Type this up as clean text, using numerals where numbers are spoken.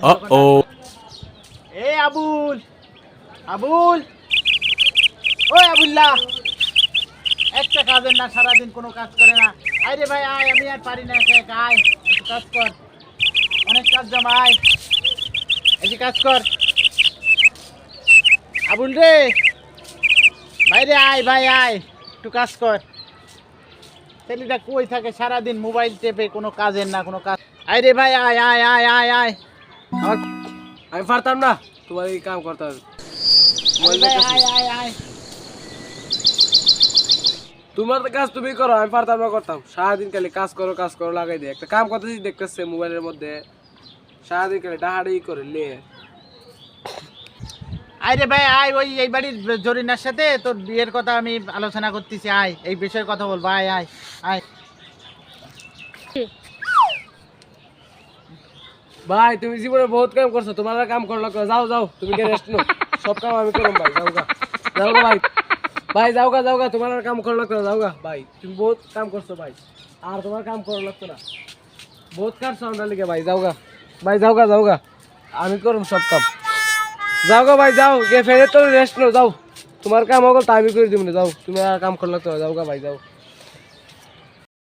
এ আবুল, আবুল, ওই আবুল্লাহ, একটা কাজের না, সারাদিন কোনো কাজ করে না। আয় রে ভাই আয়, আমি আর পারি না একা একা, আয় একটু কাজ কর, অনেক কাজ জমা, আয় এই যে কাজ কর। আবুল রে, বাইরে আয় ভাই আয়, একটু কাজ কর। ছেলেটা কই থাকে সারাদিন মোবাইল টেপে, কোনো কাজের না কোনো কাজ। আয় রে ভাই আয় আয় আয় আয় আয়। আমি পারতাম না তোমার এই কাম করতে হবে। আয় ভাই আয় আয় আয়। তোমার তো কাজ তুমি করো, আমি পারতাম না করতাম। সারাদিন খালি কাজ করো লাগাই দিয়ে একটা কাম করতেছি দেখতেছে মোবাইলের মধ্যে, সারাদিন খালি ডাহাডি করে লে। আয় রে ভাই আয়, ওই এই বাড়ির জরিনার সাথে তোর বিয়ের কথা আমি আলোচনা করতেছি, আয় এই বিষয়ে কথা বলবো, আয় আয় আয়। ভাই তুমি জীবনে বহুত কাম করছো, তোমার আর কাম করলো কেউ? যাও যাও, তুমি রেস্ট নো, সব কাম আমি করলাম ভাই। যাও গা ভাই, ভাই যাও গা, তোমার আর কাম করলো কেউ? যাও গা ভাই, তুমি বহুত কাম করছো ভাই, আর তোমার কাম করা লাগতো না। বহুত কাজ সাউন্ডা লিখে ভাই, যাও গা ভাই, যাও গা, আমি করুম সব কাম। যাও গা ভাই, যাও গে ফেরে তো রেস্ট নো, যাও তোমার কাম হগল তা আমি করে দিব না। যাও, তুমি আর কাম করলো কেউ? যাও গা ভাই, যাও।